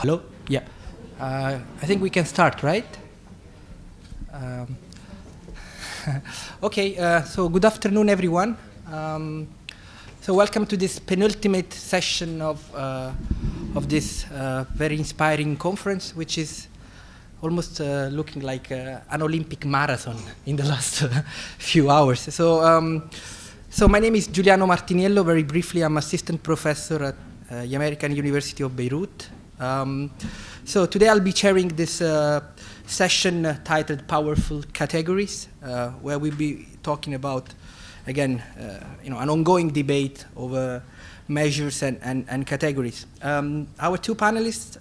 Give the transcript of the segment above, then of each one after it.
Hello? Yeah. I think we can start, right? Okay, so good afternoon, everyone. So welcome to this penultimate session of this very inspiring conference, which is almost looking like an Olympic marathon in the last few hours. So my name is Giuliano Martiniello. Very briefly, I'm assistant professor at the American University of Beirut. So today I'll be chairing this session titled Powerful Categories, where we'll be talking about, again, an ongoing debate over measures and categories. Our two panelists,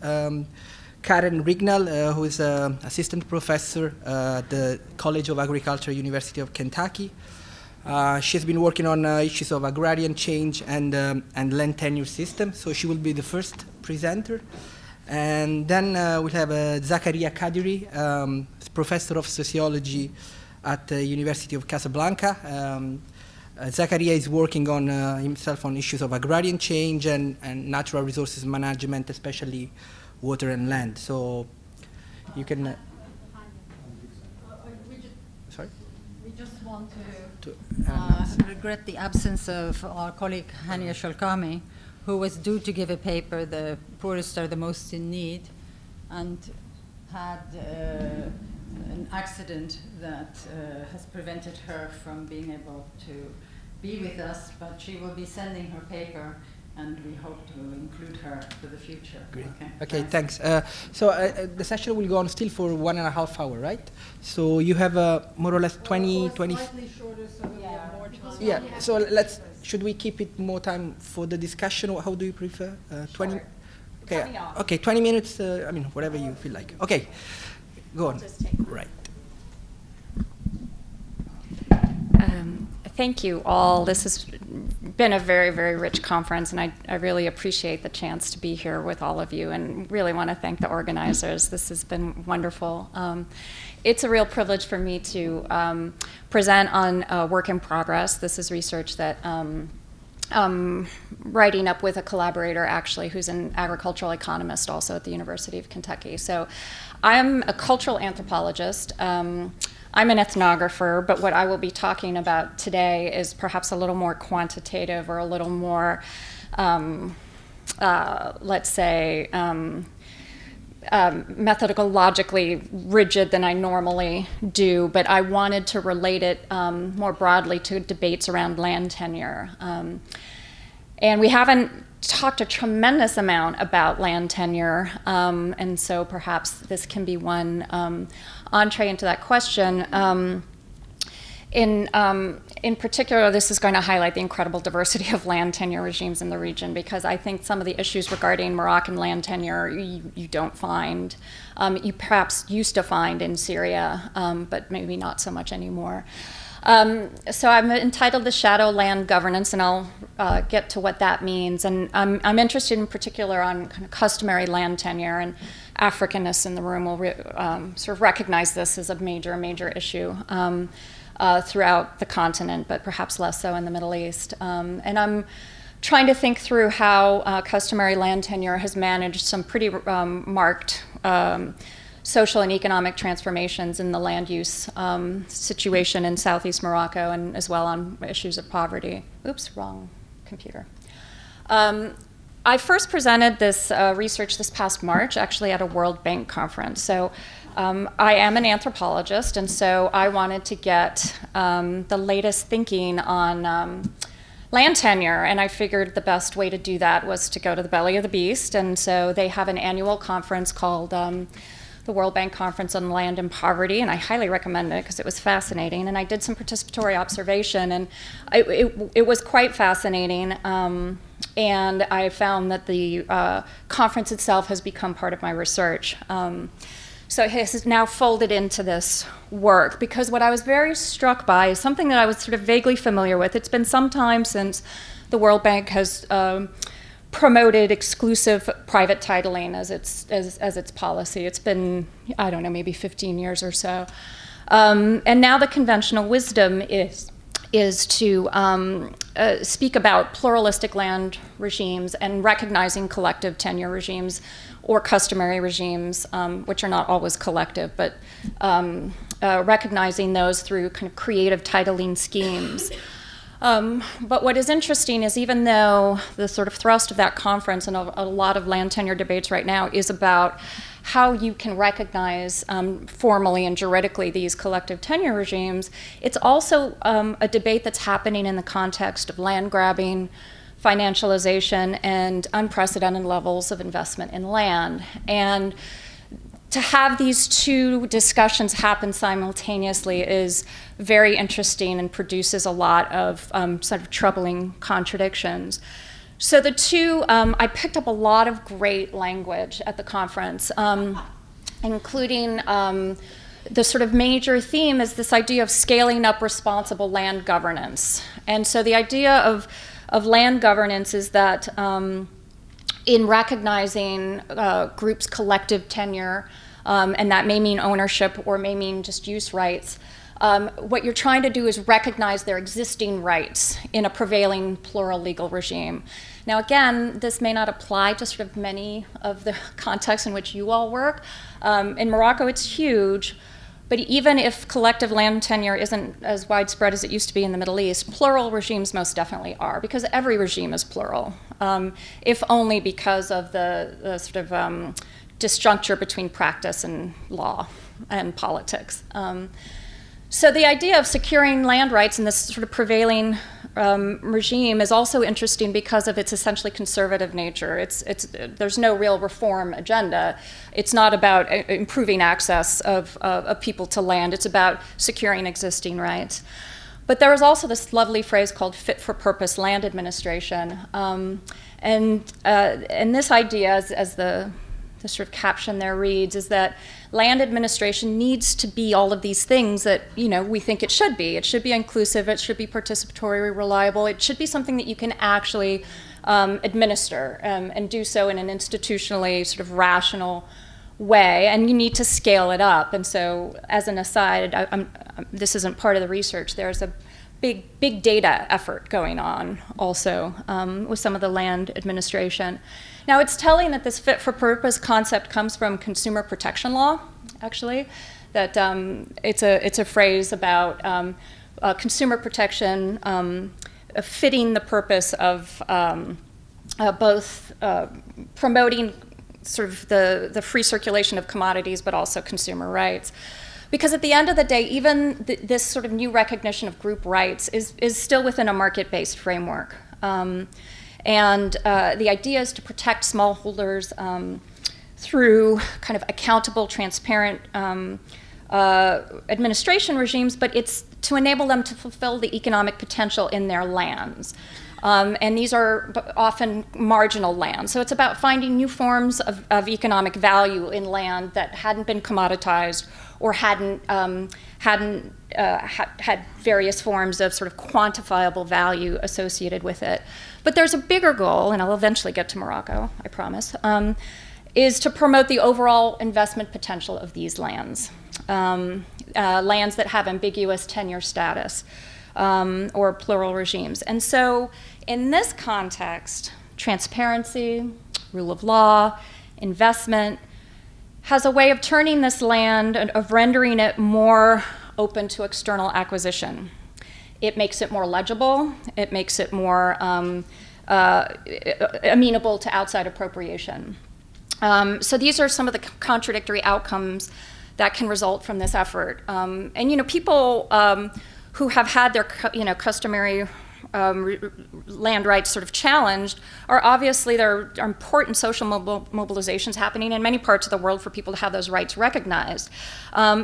Karen Rignall, who is an assistant professor at the College of Agriculture, University of Kentucky. She's been working on issues of agrarian change and land tenure system, so she will be the first presenter. And then we'll have Zakaria Kadiri, professor of sociology at the University of Casablanca. Zakaria is working on himself on issues of agrarian change and natural resources management, especially water and land. So you can... sorry? We just want to regret the absence of our colleague Hania Sholkami, who was due to give a paper, The Poorest Are the Most in Need, and had an accident that has prevented her from being able to be with us, but she will be sending her paper, and we hope to include her for the future. Great. Okay, thanks. So the session will go on still for 1.5 hours, right? So you have more or less 20... Slightly shorter, so that we have more time. Yeah, so should we keep it more time for the discussion, or how do you prefer? 20? Okay, okay, 20 minutes, whatever you feel like. Okay, go on. Right. Thank you all. This has been a very, very rich conference, and I really appreciate the chance to be here with all of you, and really want to thank the organizers. This has been wonderful. It's a real privilege for me to present on work in progress. This is research that I'm writing up with a collaborator, actually, who's an agricultural economist also at the University of Kentucky. So I'm a cultural anthropologist. I'm an ethnographer, but what I will be talking about today is perhaps a little more quantitative, or a little more, let's say, methodologically rigid than I normally do, but I wanted to relate it more broadly to debates around land tenure. And we haven't talked a tremendous amount about land tenure, and so perhaps this can be one entree into that question. In particular, this is going to highlight the incredible diversity of land tenure regimes in the region, because I think some of the issues regarding Moroccan land tenure you don't find, you perhaps used to find in Syria, but maybe not so much anymore. So I'm entitled The Shadow Land Governance, and I'll get to what that means. And I'm interested in particular on kind of customary land tenure, and Africanness in the room will sort of recognize this as a major issue throughout the continent, but perhaps less so in the Middle East. And I'm trying to think through how customary land tenure has managed some pretty marked social and economic transformations in the land use situation in Southeast Morocco, and as well on issues of poverty. Oops, wrong computer. I first presented this research this past March, actually at a World Bank conference. So I am an anthropologist, and so I wanted to get the latest thinking on land tenure, and I figured the best way to do that was to go to the belly of the beast. And so they have an annual conference called the World Bank Conference on Land and Poverty, and I highly recommend it because it was fascinating. And I did some participatory observation, and it was quite fascinating. And I found that the conference itself has become part of my research. So it has now folded into this work, because what I was very struck by is something that I was sort of vaguely familiar with. It's been some time since the World Bank has promoted exclusive private titling as its policy. It's been, I don't know, maybe 15 years or so. And now the conventional wisdom is to speak about pluralistic land regimes and recognizing collective tenure regimes or customary regimes, which are not always collective, but recognizing those through kind of creative titling schemes. But what is interesting is even though the sort of thrust of that conference and a lot of land tenure debates right now is about how you can recognize formally and juridically these collective tenure regimes, it's also a debate that's happening in the context of land grabbing, financialization, and unprecedented levels of investment in land. And to have these two discussions happen simultaneously is very interesting and produces a lot of sort of troubling contradictions. So the two, I picked up a lot of great language at the conference, including the sort of major theme is this idea of scaling up responsible land governance. And so the idea of land governance is that in recognizing groups' collective tenure, and that may mean ownership or may mean just use rights, what you're trying to do is recognize their existing rights in a prevailing plural legal regime. Now again, this may not apply to sort of many of the contexts in which you all work. In Morocco, it's huge. But even if collective land tenure isn't as widespread as it used to be in the Middle East, plural regimes most definitely are, because every regime is plural, if only because of the sort of disjuncture between practice and law and politics. So the idea of securing land rights in this sort of prevailing regime is also interesting because of its essentially conservative nature. There's no real reform agenda. It's not about improving access of people to land. It's about securing existing rights. But there is also this lovely phrase called fit-for-purpose land administration. And this idea, as the sort of caption there reads, is that land administration needs to be all of these things that we think it should be. It should be inclusive, it should be participatory, reliable, it should be something that you can actually administer and do so in an institutionally sort of rational way, and you need to scale it up. And so as an aside, this isn't part of the research, there's a big data effort going on also with some of the land administration. Now it's telling that this fit-for-purpose concept comes from consumer protection law, actually, that it's a phrase about consumer protection fitting the purpose of both promoting sort of the free circulation of commodities, but also consumer rights. Because at the end of the day, even this sort of new recognition of group rights is still within a market-based framework. And the idea is to protect smallholders through kind of accountable, transparent administration regimes, but it's to enable them to fulfill the economic potential in their lands. And these are often marginal lands. So it's about finding new forms of economic value in land that hadn't been commoditized or hadn't had various forms of sort of quantifiable value associated with it. But there's a bigger goal, and I'll eventually get to Morocco, I promise, is to promote the overall investment potential of these lands, lands that have ambiguous tenure status or plural regimes. And so in this context, transparency, rule of law, investment has a way of turning this land and of rendering it more open to external acquisition. It makes it more legible. It makes it more amenable to outside appropriation. So these are some of the contradictory outcomes that can result from this effort. And people who have had their customary land rights sort of challenged there are important social mobilizations happening in many parts of the world for people to have those rights recognized.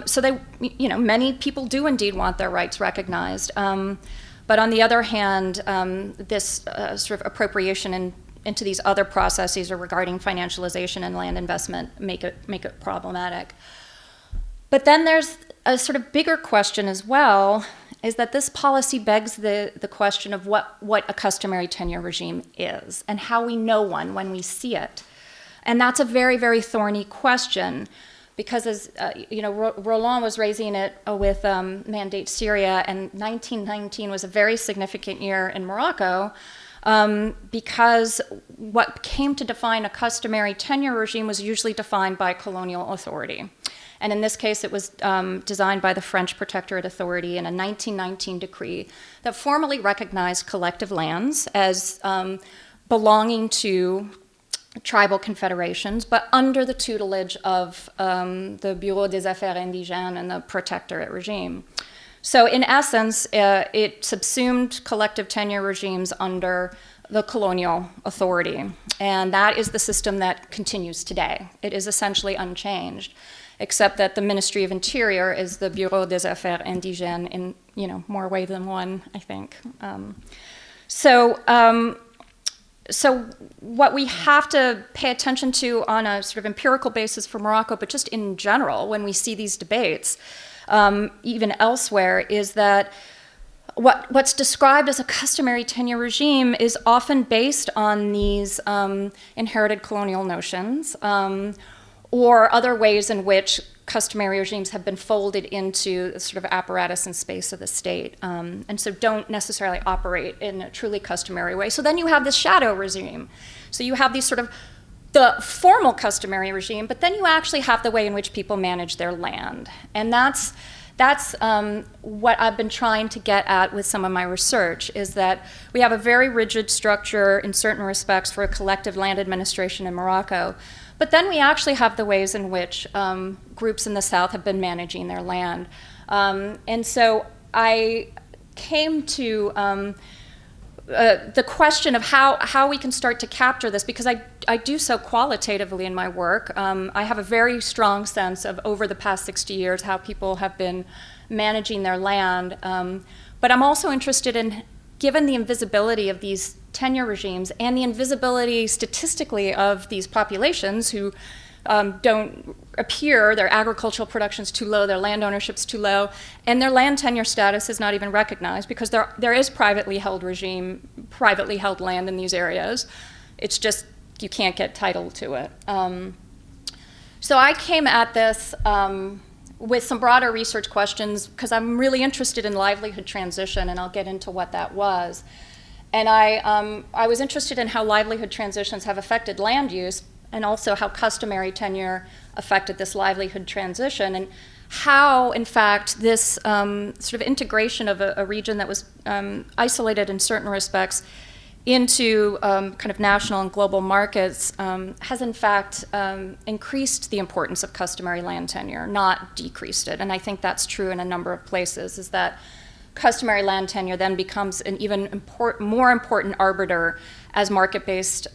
So many people do indeed want their rights recognized. But on the other hand, this sort of appropriation into these other processes or regarding financialization and land investment make it problematic. But then there's a sort of bigger question as well, is that this policy begs the question of what a customary tenure regime is and how we know one when we see it. And that's a very, very thorny question because as Roland was raising it with Mandate Syria, and 1919 was a very significant year in Morocco because what came to define a customary tenure regime was usually defined by colonial authority. And in this case, it was designed by the French Protectorate Authority in a 1919 decree that formally recognized collective lands as belonging to tribal confederations, but under the tutelage of the Bureau des Affaires Indigènes and the Protectorate regime. So in essence, it subsumed collective tenure regimes under the colonial authority. And that is the system that continues today. It is essentially unchanged, except that the Ministry of Interior is the Bureau des Affaires Indigènes in more ways than one, I think. So what we have to pay attention to on a sort of empirical basis for Morocco, but just in general, when we see these debates, even elsewhere, is that what's described as a customary tenure regime is often based on these inherited colonial notions, or other ways in which customary regimes have been folded into the sort of apparatus and space of the state, and so don't necessarily operate in a truly customary way. So then you have this shadow regime. So you have these sort of the formal customary regime, but then you actually have the way in which people manage their land. And that's what I've been trying to get at with some of my research, is that we have a very rigid structure in certain respects for a collective land administration in Morocco. But then we actually have the ways in which groups in the South have been managing their land. And so I came to the question of how we can start to capture this, because I do so qualitatively in my work. I have a very strong sense of, over the past 60 years, how people have been managing their land. But I'm also interested in, given the invisibility of these tenure regimes and the invisibility statistically of these populations who don't appear, their agricultural production's too low, their land ownership's too low, and their land tenure status is not even recognized, because there is privately held land in these areas. It's just you can't get title to it. So I came at this with some broader research questions, because I'm really interested in livelihood transition, and I'll get into what that was. And I was interested in how livelihood transitions have affected land use, and also how customary tenure affected this livelihood transition, and how, in fact, this sort of integration of a region that was isolated in certain respects into kind of national and global markets has, in fact, increased the importance of customary land tenure, not decreased it. And I think that's true in a number of places, is that customary land tenure then becomes an even more important arbiter as market-based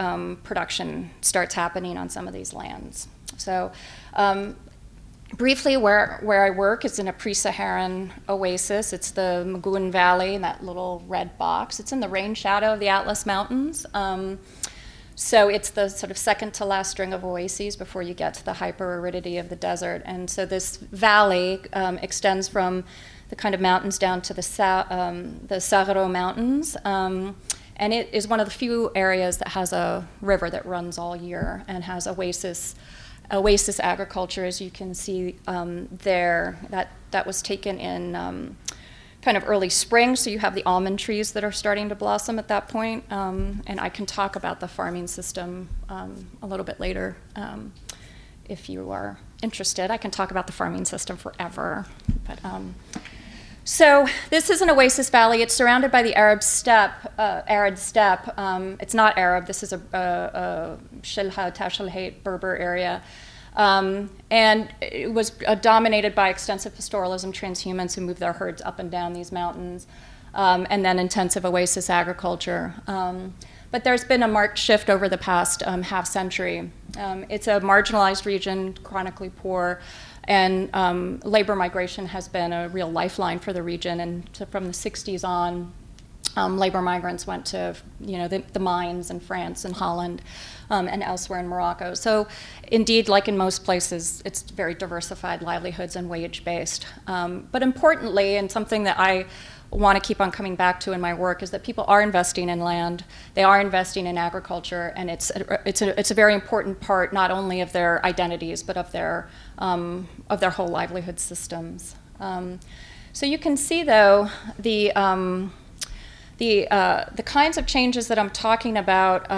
production starts happening on some of these lands. So briefly, where I work is in a pre-Saharan oasis. It's the Magoun Valley, that little red box. It's in the rain shadow of the Atlas Mountains. So it's the sort of second to last string of oases before you get to the hyper-aridity of the desert. And so this valley extends from the kind of mountains down to the Sagro Mountains. And it is one of the few areas that has a river that runs all year and has oasis agriculture, as you can see there. That was taken in kind of early spring, so you have the almond trees that are starting to blossom at that point. And I can talk about the farming system a little bit later if you are interested. I can talk about the farming system forever. But so this is an oasis valley. It's surrounded by the arid steppe. It's not Arab. This is a Shilha, Tashalhait, Berber area. And it was dominated by extensive pastoralism, transhumants who moved their herds up and down these mountains, and then intensive oasis agriculture. But there's been a marked shift over the past half century. It's a marginalized region, chronically poor, and labor migration has been a real lifeline for the region. And so from the 60s on, labor migrants went to the mines in France and Holland and elsewhere in Morocco. So indeed, like in most places, it's very diversified livelihoods and wage-based. But importantly, and something that I want to keep on coming back to in my work, is that people are investing in land, they are investing in agriculture, and it's a very important part not only of their identities but of their whole livelihood systems. So you can see, though, the kinds of changes that I'm talking about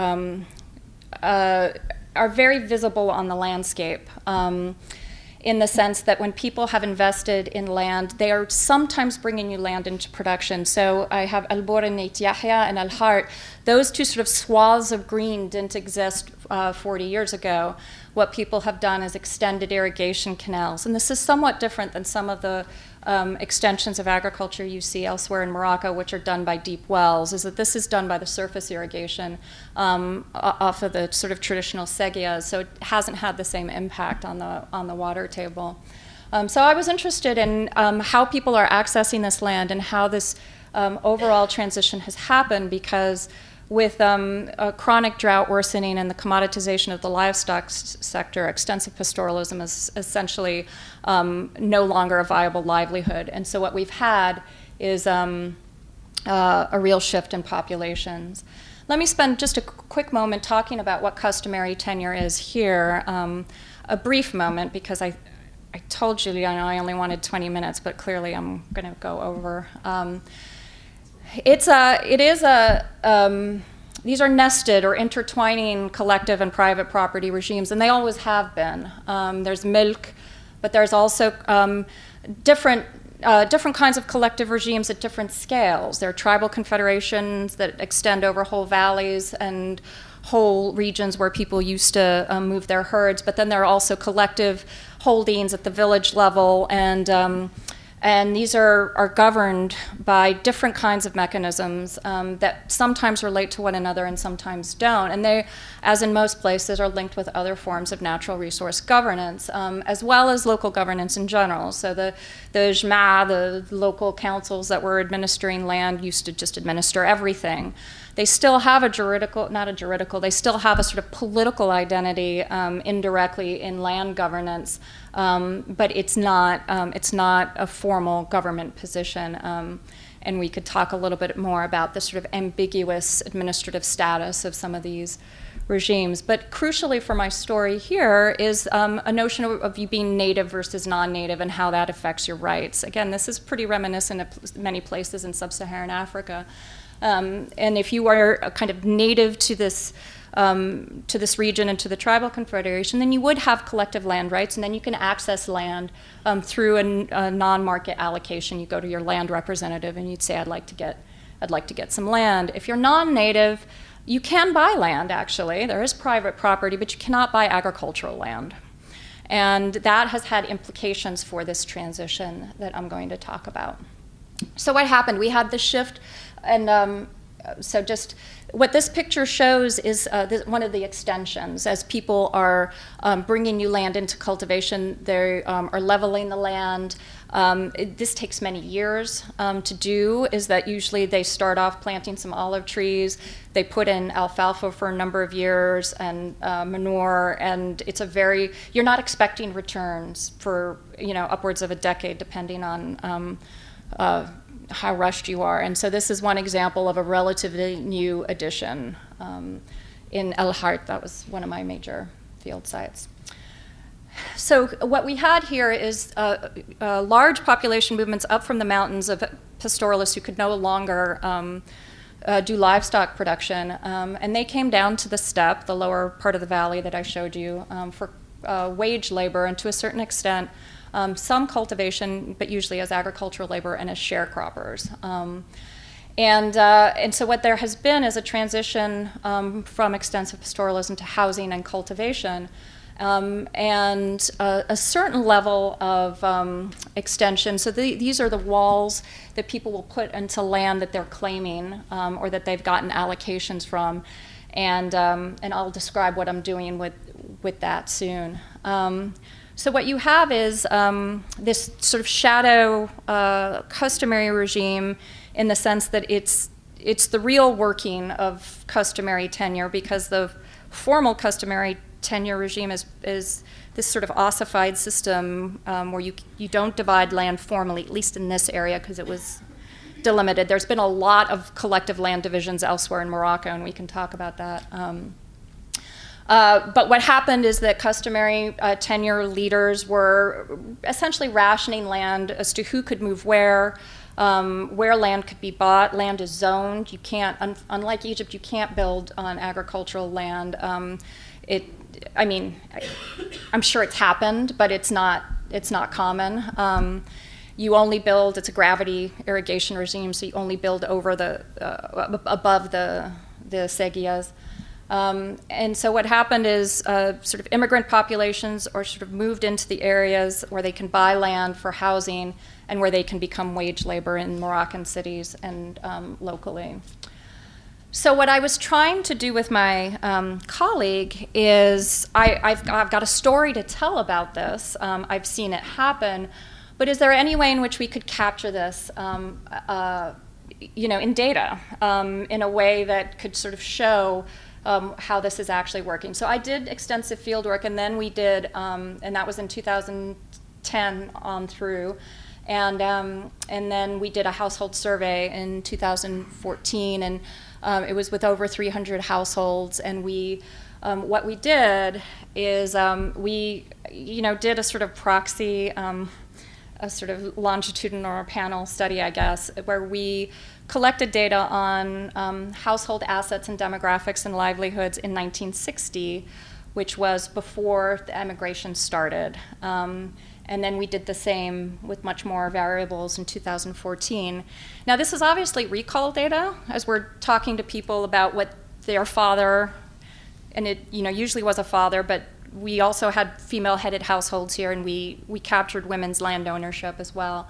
are very visible on the landscape. In the sense that when people have invested in land, they are sometimes bringing new land into production. So I have Al Bor and Neit Yahya and Al Hart. Those two sort of swaths of green didn't exist 40 years ago. What people have done is extended irrigation canals. And this is somewhat different than some of the extensions of agriculture you see elsewhere in Morocco, which are done by deep wells, is that this is done by the surface irrigation off of the sort of traditional seguias, so it hasn't had the same impact on the water table. So I was interested in how people are accessing this land and how this overall transition has happened, because with a chronic drought worsening and the commoditization of the livestock sector, extensive pastoralism is essentially no longer a viable livelihood. And so what we've had is a real shift in populations. Let me spend just a quick moment talking about what customary tenure is here. A brief moment, because I told Giuliano I only wanted 20 minutes, but clearly I'm going to go over. These are nested or intertwining collective and private property regimes, and they always have been. There's milk, but there's also different kinds of collective regimes at different scales. There are tribal confederations that extend over whole valleys and whole regions where people used to move their herds, but then there are also collective holdings at the village level, and these are governed by different kinds of mechanisms that sometimes relate to one another and sometimes don't. And they, as in most places, are linked with other forms of natural resource governance, as well as local governance in general. So the Jma, the local councils that were administering land, used to just administer everything. They still have they still have a sort of political identity indirectly in land governance, but it's not a formal government position. And we could talk a little bit more about the sort of ambiguous administrative status of some of these regimes. But crucially for my story here is a notion of you being native versus non-native and how that affects your rights. Again, this is pretty reminiscent of many places in sub-Saharan Africa. And if you are kind of native to this region and to the tribal confederation, then you would have collective land rights, and then you can access land through a non-market allocation. You go to your land representative and you'd say, I'd like to get some land. If you're non-native, you can buy land, actually. There is private property, but you cannot buy agricultural land. And that has had implications for this transition that I'm going to talk about. So what happened? We had this shift, and so just what this picture shows is one of the extensions. As people are bringing new land into cultivation, they are leveling the land. This takes many years to do, is that usually they start off planting some olive trees, they put in alfalfa for a number of years and manure, and you're not expecting returns for upwards of a decade, depending on how rushed you are. And so this is one example of a relatively new addition in El Hart. That was one of my major field sites. So what we had here is large population movements up from the mountains of pastoralists who could no longer do livestock production. And they came down to the steppe, the lower part of the valley that I showed you, for wage labor, and to a certain extent some cultivation, but usually as agricultural labor and as sharecroppers. And so what there has been is a transition from extensive pastoralism to housing and cultivation, and a certain level of extension. So these are the walls that people will put into land that they're claiming or that they've gotten allocations from, and I'll describe what I'm doing with that soon. So what you have is this sort of shadow customary regime, in the sense that it's the real working of customary tenure, because the formal customary tenure regime is this sort of ossified system where you don't divide land formally, at least in this area, because it was delimited. There's been a lot of collective land divisions elsewhere in Morocco, and we can talk about that. But what happened is that customary tenure leaders were essentially rationing land as to who could move where, where land could be bought. Land is zoned. You can't, unlike Egypt, you can't build on agricultural land. I'm sure it's happened, but it's not common. You only build, it's a gravity irrigation regime, so you only build over above the seguias. And so what happened is sort of immigrant populations are sort of moved into the areas where they can buy land for housing and where they can become wage labor in Moroccan cities and locally. So what I was trying to do with my colleague is I've got a story to tell about this. I've seen it happen, but is there any way in which we could capture this in data in a way that could sort of show how this is actually working? So I did extensive field work, and then we did, and that was in 2010 on through. And then we did a household survey in 2014, and it was with over 300 households. And what we did is we did a sort of proxy, a sort of longitudinal panel study, I guess, where we collected data on household assets and demographics and livelihoods in 1960, which was before the emigration started. And then we did the same with much more variables in 2014. Now, this is obviously recall data, as we're talking to people about what their father, and it usually was a father, but we also had female-headed households here, and we captured women's land ownership as well.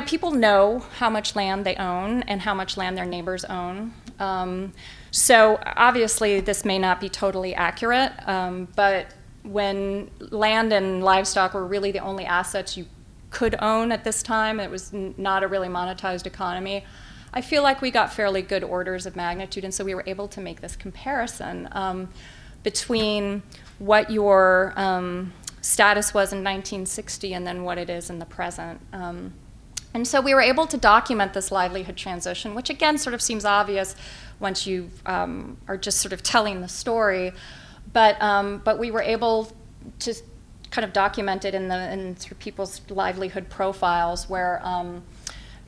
People know how much land they own and how much land their neighbors own. So obviously, this may not be totally accurate, but when land and livestock were really the only assets you could own at this time, it was not a really monetized economy, I feel like we got fairly good orders of magnitude, and so we were able to make this comparison between what your status was in 1960 and then what it is in the present. And so we were able to document this livelihood transition, which again sort of seems obvious once you are just sort of telling the story. But we were able to kind of document it in through people's livelihood profiles, where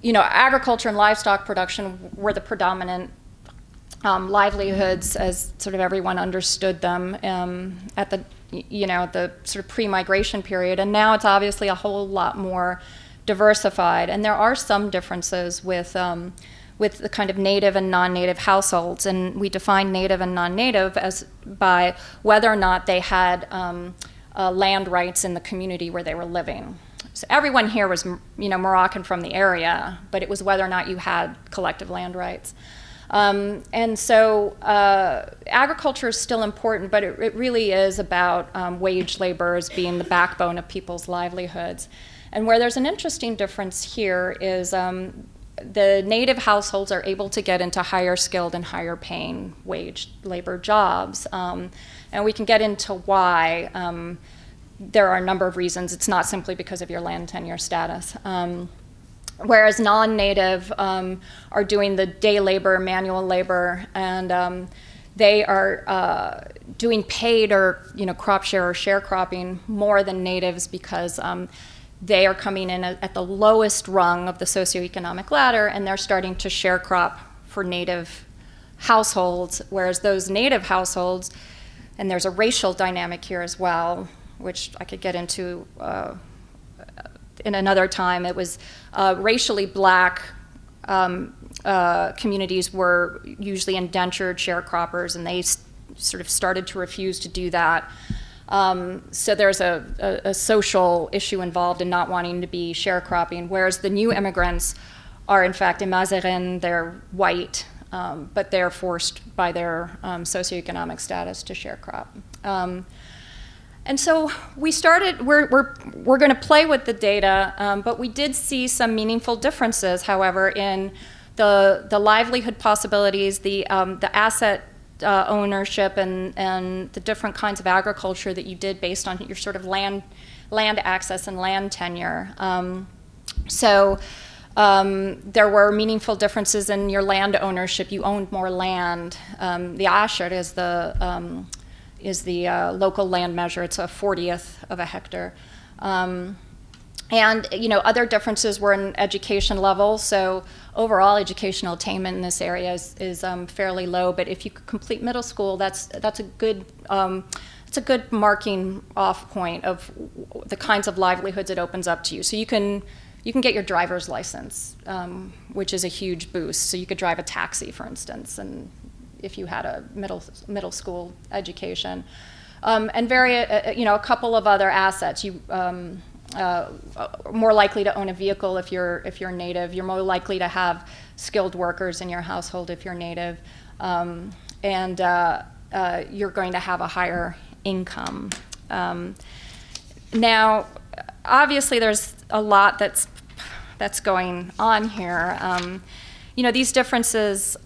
agriculture and livestock production were the predominant livelihoods as sort of everyone understood them at the the sort of pre-migration period, and now it's obviously a whole lot more diversified, and there are some differences with the kind of native and non-native households, and we define native and non-native as by whether or not they had land rights in the community where they were living. So everyone here was, Moroccan from the area, but it was whether or not you had collective land rights. And so agriculture is still important, but it really is about wage labor as being the backbone of people's livelihoods. And where there's an interesting difference here is the native households are able to get into higher skilled and higher paying wage labor jobs. And we can get into why. There are a number of reasons. It's not simply because of your land tenure status. Whereas non-native are doing the day labor, manual labor, and they are doing paid or crop share or sharecropping more than natives because they are coming in at the lowest rung of the socioeconomic ladder, and they're starting to sharecrop for native households, whereas those native households, and there's a racial dynamic here as well, which I could get into in another time. It was racially black communities were usually indentured sharecroppers, and they sort of started to refuse to do that. So there's a social issue involved in not wanting to be sharecropping, whereas the new immigrants are in fact Mazarin, they're white, but they're forced by their socioeconomic status to sharecrop. And so we started, we're going to play with the data, but we did see some meaningful differences, however, in the livelihood possibilities, the asset ownership, and the different kinds of agriculture that you did based on your sort of land access and land tenure. So there were meaningful differences in your land ownership. You owned more land. The asher is the local land measure. It's a 40th of a hectare. And other differences were in education level. So overall educational attainment in this area is fairly low. But if you could complete middle school, that's a good it's a good marking off point of the kinds of livelihoods it opens up to you. So you can get your driver's license, which is a huge boost. So you could drive a taxi, for instance, and if you had a middle school education, and a couple of other assets. You more likely to own a vehicle if you're native. You're more likely to have skilled workers in your household if you're native, and you're going to have a higher income. Now, obviously, there's a lot that's going on here. These differences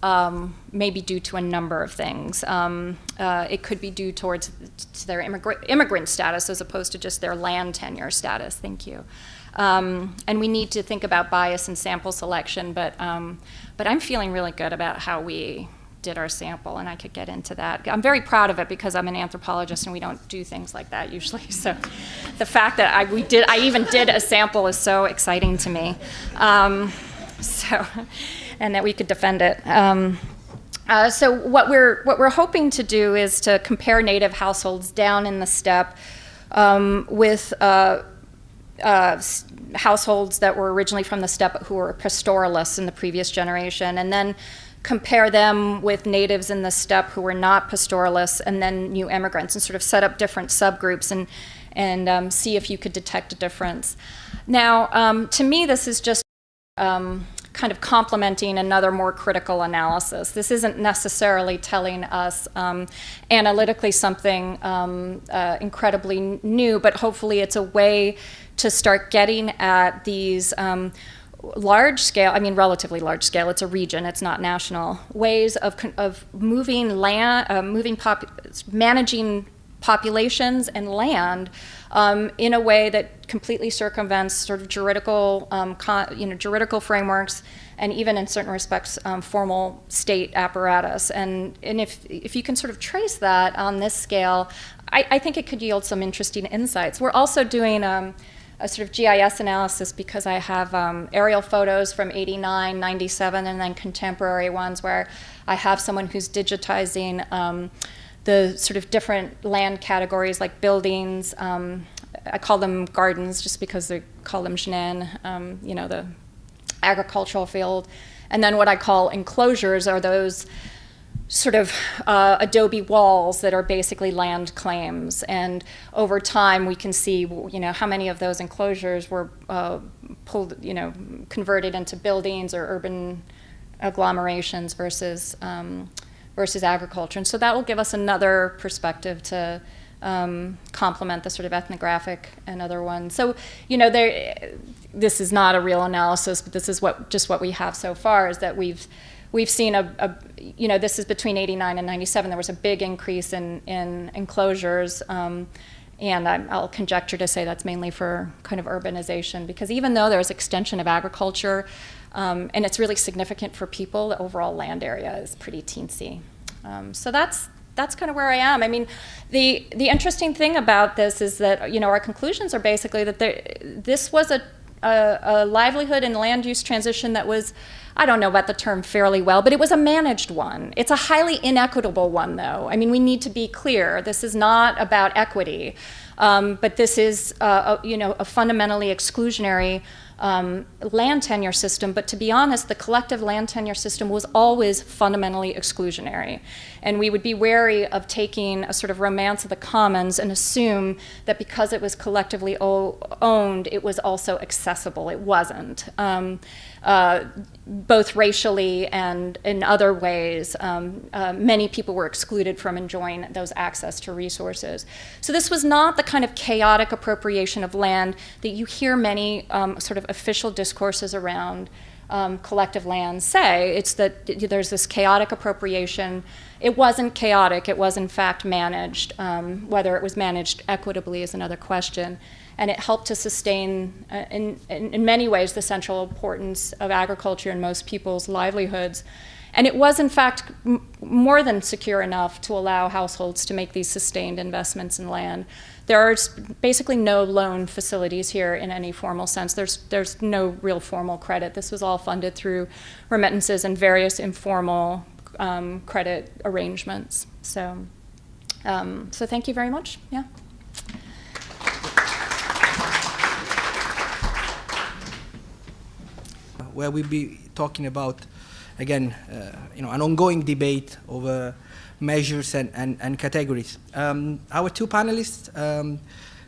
may be due to a number of things. It could be due to their immigrant status as opposed to just their land tenure status. Thank you. And we need to think about bias in sample selection, but I'm feeling really good about how we did our sample, and I could get into that. I'm very proud of it because I'm an anthropologist and we don't do things like that usually. So the fact that I even did a sample is so exciting to me. And that we could defend it. So what we're hoping to do is to compare native households down in the steppe with households that were originally from the steppe who were pastoralists in the previous generation, and then compare them with natives in the steppe who were not pastoralists, and then new immigrants, and sort of set up different subgroups and see if you could detect a difference. Now, to me, this is just kind of complementing another more critical analysis. This isn't necessarily telling us analytically something incredibly new, but hopefully it's a way to start getting at these large scale, relatively large scale, it's a region, it's not national, ways of moving land, managing populations and land in a way that completely circumvents sort of juridical frameworks, and even in certain respects formal state apparatus. And if you can sort of trace that on this scale, I think it could yield some interesting insights. We're also doing a sort of GIS analysis because I have aerial photos from 89, 97, and then contemporary ones where I have someone who's digitizing the sort of different land categories like buildings. I call them gardens just because they call them jnen, the agricultural field. And then what I call enclosures are those sort of adobe walls that are basically land claims. And over time, we can see, how many of those enclosures were converted into buildings or urban agglomerations versus agriculture. And so that will give us another perspective to complement the sort of ethnographic and other ones. So, this is not a real analysis, but this is what we have so far, is that we've seen this is between 89 and 97, there was a big increase in enclosures, and I'll conjecture to say that's mainly for kind of urbanization, because even though there's extension of agriculture, and it's really significant for people, the overall land area is pretty teensy. So that's kind of where I am. The interesting thing about this is that our conclusions are basically that this was a livelihood and land use transition that was, I don't know about the term fairly well, but it was a managed one. It's a highly inequitable one, though. We need to be clear. This is not about equity, but this is a fundamentally exclusionary land tenure system. But to be honest, the collective land tenure system was always fundamentally exclusionary. And we would be wary of taking a sort of romance of the commons and assume that because it was collectively owned, it was also accessible. It wasn't. Both racially and in other ways, many people were excluded from enjoying those access to resources. So this was not the kind of chaotic appropriation of land that you hear many sort of official discourses around collective land say. It's that there's this chaotic appropriation. It wasn't chaotic, it was in fact managed. Whether it was managed equitably is another question. And it helped to sustain, in many ways, the central importance of agriculture in most people's livelihoods. And it was, in fact, more than secure enough to allow households to make these sustained investments in land. There are basically no loan facilities here in any formal sense. There's no real formal credit. This was all funded through remittances and various informal credit arrangements. So thank you very much. Yeah. Where we'll be talking about, again, an ongoing debate over measures and categories. Our two panelists,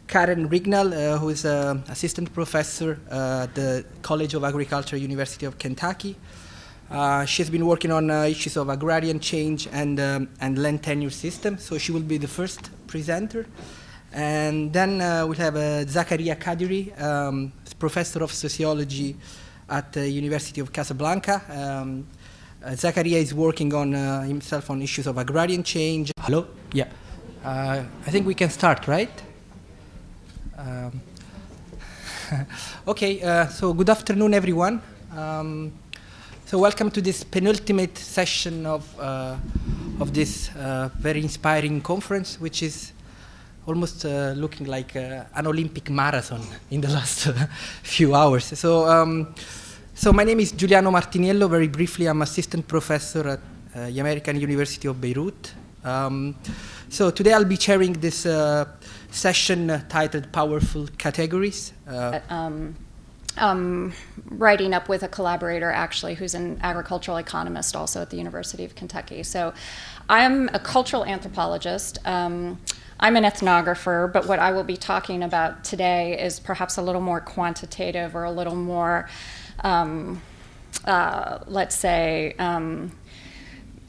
Karen Rignall, who is an assistant professor at the College of Agriculture, University of Kentucky. She's been working on issues of agrarian change and land tenure system, so she will be the first presenter. And then we'll have Zakaria Kadiri, professor of sociology at the University of Casablanca. Zakaria is working on himself on issues of agrarian change. Hello? Yeah. I think we can start, right? Okay, so good afternoon, everyone. So welcome to this penultimate session of this very inspiring conference, which is almost looking like an Olympic marathon in the last few hours. So my name is Giuliano Martiniello. Very briefly, I'm assistant professor at the American University of Beirut. So today I'll be chairing this session titled Powerful Categories. Writing up with a collaborator, actually, who's an agricultural economist also at the University of Kentucky. So I'm a cultural anthropologist. I'm an ethnographer, but what I will be talking about today is perhaps a little more quantitative or a little more, let's say,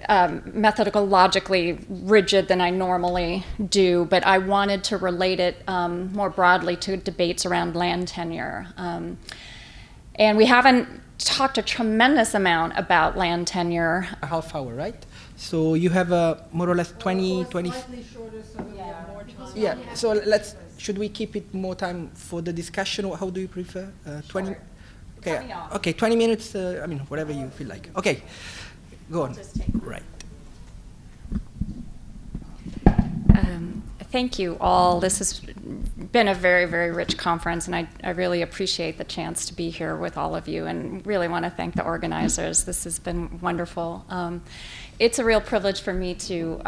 methodologically rigid than I normally do, but I wanted to relate it more broadly to debates around land tenure. And we haven't talked a tremendous amount about land tenure. A half hour, right? So you have more or less 20... Slightly shorter, so we'll get more time. Yeah, so should we keep it more time for the discussion? How do you prefer? 20? Sure. Okay, 20 on. okay, 20 minutes, whatever you feel like. Okay, go on. Just take- Right. Thank you all. This has been a very, very rich conference, and I really appreciate the chance to be here with all of you, and really want to thank the organizers. This has been wonderful. It's a real privilege for me to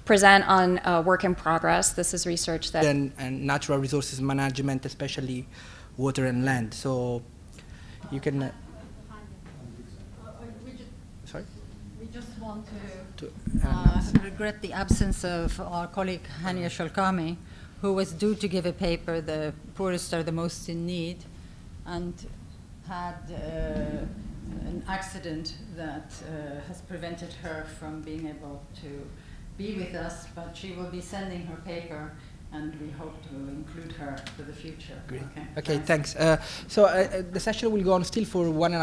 present on work in progress. This is research that... And natural resources management, especially water and land. So you can... Sorry? We just want to To regret the absence of our colleague Hania Sholkami, who was due to give a paper, The Poorest Are the Most in Need, and had an accident that has prevented her from being able to be with us, but she will be sending her paper, and we hope to include her for the future. Great. Okay, Okay, thanks. So the session will go on still for 1.5